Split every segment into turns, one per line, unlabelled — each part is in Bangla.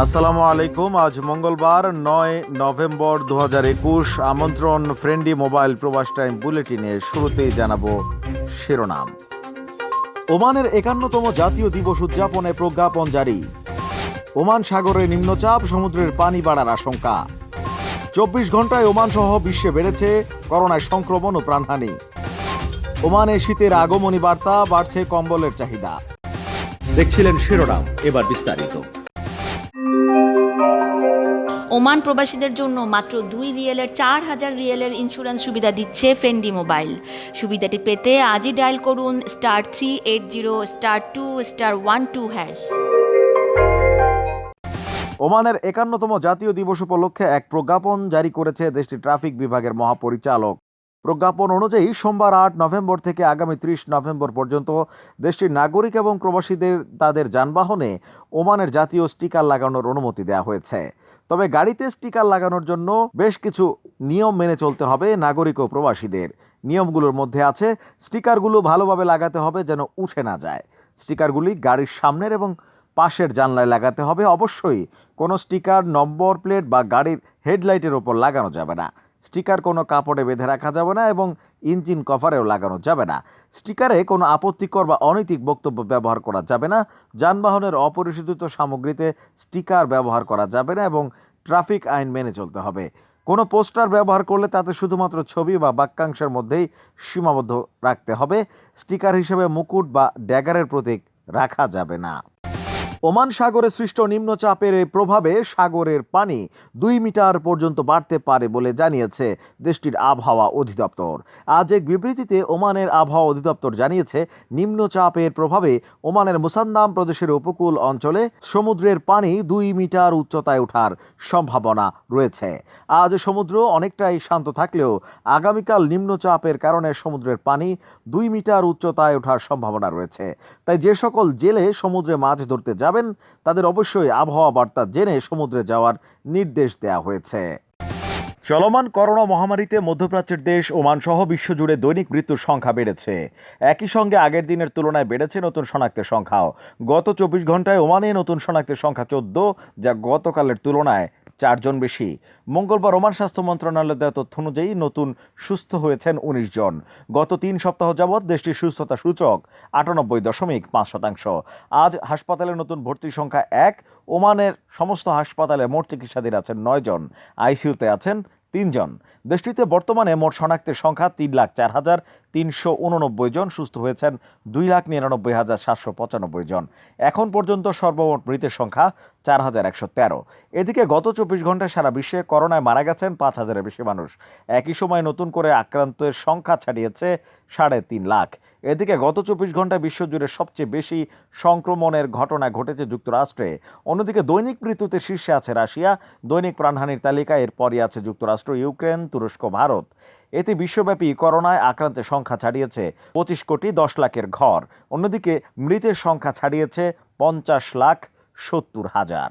আসসালামু আলাইকুম। আজ মঙ্গলবার ৯ নভেম্বর ২০২১। আমন্ত্রণ ফ্রেন্ডলি মোবাইল প্রবাস টাইম বুলেটিনে। শুরুতেই জানাবো শিরোনাম। ওমানের ৫১তম জাতীয় দিবস উদযাপনে প্রজ্ঞাপন জারি। ওমান সাগরে নিম্নচাপ, সমুদ্রের পানি বাড়ার আশঙ্কা। ২৪ ঘন্টায় ওমান সহ বিশ্বে বেড়েছে করোনায় সংক্রমণ ও প্রাণহানি। ওমানে শীতের আগমনী বার্তা, বাড়ছে কম্বলের চাহিদা।
দেখছিলেন শিরোনাম, এবার বিস্তারিত।
ওমান প্রবাসীদের জন্য মাত্র ২ রিয়েলের ৪,০০০ রিয়েলের ইন্স্যুরেন্স সুবিধা দিচ্ছে ফ্রেন্ডলি মোবাইল। সুবিধাটি পেতে আজই ডায়াল করুন *380*2*12#।
ওমানের ৫১তম জাতীয় দিবস উপলক্ষে এক প্রজ্ঞাপন জারি করেছে দেশটির ট্রাফিক বিভাগের মহাপরিচালক। প্রজ্ঞাপন অনুযায়ী সোমবার ৮ নভেম্বর থেকে আগামী ৩০ নভেম্বর পর্যন্ত দেশটির নাগরিক এবং প্রবাসীদের তাদের যানবাহনে ওমানের জাতীয় স্টিকার লাগানোর অনুমতি দেওয়া হয়েছে। তবে গাড়িতে স্টিকার লাগানোর জন্য বেশ কিছু নিয়ম মেনে চলতে হবে নাগরিক ও প্রবাসীদের। নিয়মগুলোর মধ্যে আছে, স্টিকারগুলো ভালোভাবে লাগাতে হবে যেন উঠে না যায়। স্টিকারগুলি গাড়ির সামনের এবং পাশের জানলায় লাগাতে হবে। অবশ্যই কোনো স্টিকার নম্বর প্লেট বা গাড়ির হেডলাইটের ওপর লাগানো যাবে না। স্টিকার কোনো কাপড়ে বেঁধে রাখা যাবে না এবং ইঞ্জিন কভারেও লাগানো যাবে না। স্টিকারে কোনো আপত্তিকর বা অনৈতিক বক্তব্য ব্যবহার করা যাবে না। যানবাহনের অপরিশোধিত সামগ্রীতে স্টিকার ব্যবহার করা যাবে না এবং ট্রাফিক আইন মেনে চলতে হবে। কোনো পোস্টার ব্যবহার করলে তাতে শুধুমাত্র ছবি বা বাক্যাংশের মধ্যেই সীমাবদ্ধ রাখতে হবে। স্টিকার হিসেবে মুকুট বা ড্যাগারের প্রতীক রাখা যাবে না। ওমান সাগরে সৃষ্ট নিম্নচাপের প্রভাবে সাগরের পানি ২ মিটার পর্যন্ত বাড়তে পারে বলে জানিয়েছে দেশটির আবহাওয়া অধিদপ্তর। আজ এক বিবৃতিতে ওমানের আবহাওয়া অধিদপ্তর জানিয়েছে, নিম্নচাপের প্রভাবে ওমানের মুসান্দাম প্রদেশের উপকূল অঞ্চলে সমুদ্রের পানি ২ মিটার উচ্চতায় ওঠার সম্ভাবনা রয়েছে। আজ সমুদ্র অনেকটাই শান্ত থাকলেও আগামীকাল নিম্নচাপের কারণে সমুদ্রের পানি ২ মিটার উচ্চতায় ওঠার সম্ভাবনা রয়েছে। তাই যে সকল জেলে সমুদ্রে মাছ ধরতে যাবেন তাদের অবশ্যই আবহাওয়া বার্তা জেনে সমুদ্রে যাওয়ার নির্দেশ দেওয়া হয়েছে। চলমান করোনা মহামারীতে মধ্যপ্রাচ্যের দেশ ওমান সহ বিশ্বজুড়ে দৈনিক মৃত্যুর সংখ্যা বেড়েছে। একই সঙ্গে আগের দিনের তুলনায় বেড়েছে নতুন শনাক্তের সংখ্যাও। গত ২৪ ঘন্টায় ওমানে নতুন শনাক্তের সংখ্যা ১৪, যা গতকালের তুলনায় ৪ জন বেশি। মঙ্গলবার ওমান স্বাস্থ্য মন্ত্রণালয়ের দেওয়া তথ্য অনুযায়ী নতুন সুস্থ হয়েছেন ১৯ জন। গত ৩ সপ্তাহ যাবৎ দেশটির সুস্থতা সূচক ৯৮.৫%। আজ হাসপাতালে নতুন ভর্তির সংখ্যা ১। ওমানের সমস্ত হাসপাতালে মোট চিকিৎসাধীন আছেন ৯ জন, আইসিইউতে আছেন ৩ জন। দেশটিতে বর্তমানে মোট শনাক্তের সংখ্যা ৩,০৪,৩89 জন। সুস্থ হয়েছেন ২,৯৯,৭৯৫ জন। এখন পর্যন্ত সর্বমোট মৃতের সংখ্যা ৪,১১৩। এদিকে গত ২৪ ঘন্টায় সারা বিশ্বে করোনায় মারা গেছেন ৫,০০০-এর বেশি মানুষ। একই সময় নতুন করে আক্রান্তের সংখ্যা ছাড়িয়েছে ৩.৫ লাখ। এদিকে গত ২৪ ঘন্টায় বিশ্বজুড়ে সবচেয়ে বেশি সংক্রমণের ঘটনা ঘটেছে যুক্তরাষ্ট্রে। অন্যদিকে দৈনিক মৃত্যুতে শীর্ষে আছে রাশিয়া। দৈনিক প্রাণহানির তালিকায় এরপরই আছে যুক্তরাষ্ট্র, ইউক্রেন, তুরস্ক, ভারত। এতে বিশ্বব্যাপী করোনায় আক্রান্তের সংখ্যা ছাড়িয়েছে ২৫,১০,০০,০০০ ঘর। অন্যদিকে মৃতের সংখ্যা ছাড়িয়েছে ৫০,৭০,০০০।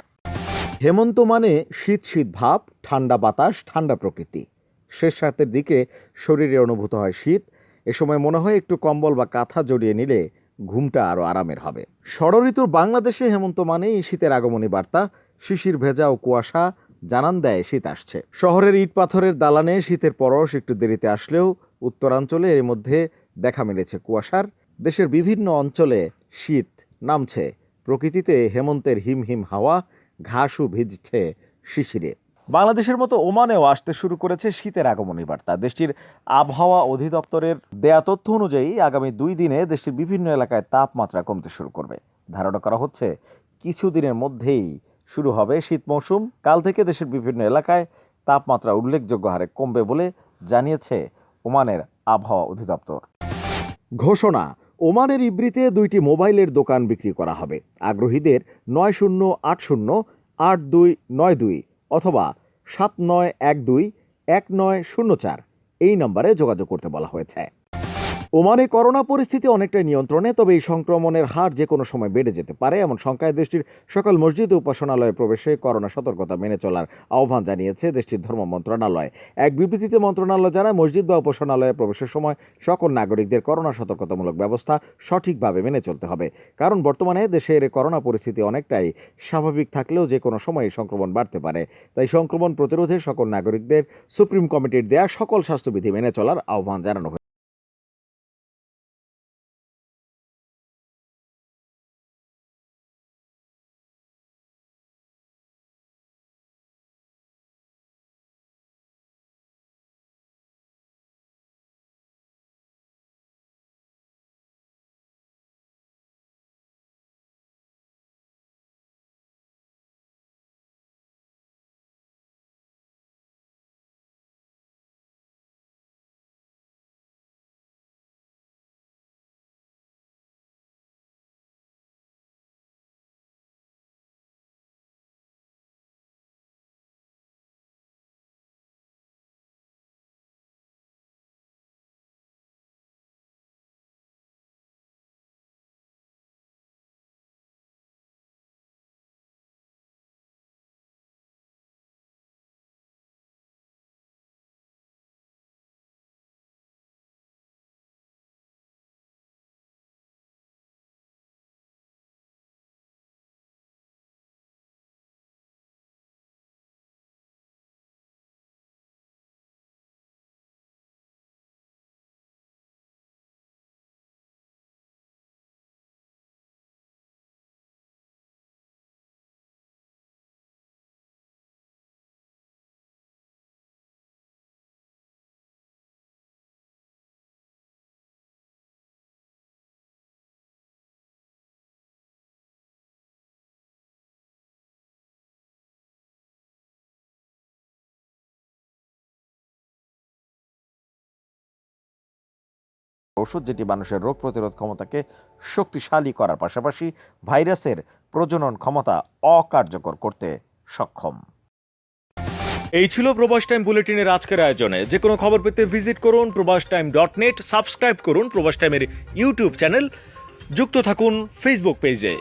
হেমন্ত মানে শীত শীত ভাব, ঠান্ডা বাতাস, ঠান্ডা প্রকৃতি। শেষ রাতের দিকে শরীরে অনুভূত হয় শীত। এ সময় মনে হয় একটু কম্বল বা কাঁথা জড়িয়ে নিলে ঘুমটা আরও আরামের হবে। ষড়ঋতুর বাংলাদেশে হেমন্ত মানেই শীতের আগমনী বার্তা। শিশির ভেজা ও কুয়াশা জানান দেয় শীত আসছে। শহরের ইট পাথরের দালানে শীতের পরশ একটু দেরিতে আসলেও উত্তরাঞ্চলে এর মধ্যে দেখা মিলেছে কুয়াশার। দেশের বিভিন্ন অঞ্চলে শীত নামছে। প্রকৃতিতে হেমন্তের হিম হিম হাওয়া, ঘাসও ভিজছে শিশিরে। বাংলাদেশের মতো ওমানেও আসতে শুরু করেছে শীতের আগমনী বার্তা। দেশটির আবহাওয়া অধিদপ্তরের দেয়া তথ্য অনুযায়ী আগামী ২ দিনে দেশটির বিভিন্ন এলাকায় তাপমাত্রা কমতে শুরু করবে। ধারণা করা হচ্ছে কিছুদিনের মধ্যেই শুরু হবে শীত মৌসুম। কাল থেকে দেশের বিভিন্ন এলাকায় তাপমাত্রা উল্লেখযোগ্য হারে কমবে বলে জানিয়েছে ওমানের আবহাওয়া অধিদপ্তর। ঘোষণা, ওমানের ইব্রিতে ২টি মোবাইলের দোকান বিক্রি করা হবে। আগ্রহীদের ৯০৮০৮২৯২ অথবা ৭৯১২১৯০৪ এই নম্বরে যোগাযোগ করতে বলা হয়েছে। ওমানে করোনা পরিস্থিতি অনেকটাই নিয়ন্ত্রণে, তবে এই সংক্রমণের হার যে কোনো সময় বেড়ে যেতে পারে এমন শঙ্কায় দেশটির সকল মসজিদ ও উপাসনালয়ে প্রবেশে করোনা সতর্কতা মেনে চলার আহ্বান জানিয়েছে দেশটির ধর্ম মন্ত্রণালয়। এক বিবৃতিতে মন্ত্রণালয় জানায়, মসজিদ বা উপাসনালয়ে প্রবেশের সময় সকল নাগরিকদের করোনা সতর্কতামূলক ব্যবস্থা সঠিকভাবে মেনে চলতে হবে। কারণ বর্তমানে দেশের করোনা পরিস্থিতি অনেকটাই স্বাভাবিক থাকলেও যে কোনো সময় এই সংক্রমণ বাড়তে পারে। তাই সংক্রমণ প্রতিরোধে সকল নাগরিকদের সুপ্রিম কমিটির দেয়া সকল স্বাস্থ্যবিধি মেনে চলার আহ্বান জানানো হয়েছে। ওষুধ যেটি মানুষের রোগ প্রতিরোধ ক্ষমতাকে শক্তিশালী করার পাশাপাশি ভাইরাসের প্রজনন ক্ষমতা অকার্যকর করতে সক্ষম।
এই ছিল প্রবাস টাইম বুলেটিনের আজকের আয়োজনে। যে কোনো খবর পেতে ভিজিট করুন probastime.net, সাবস্ক্রাইব করুন প্রবাস টাইমের ইউটিউব চ্যানেল, যুক্ত থাকুন ফেসবুক পেজে।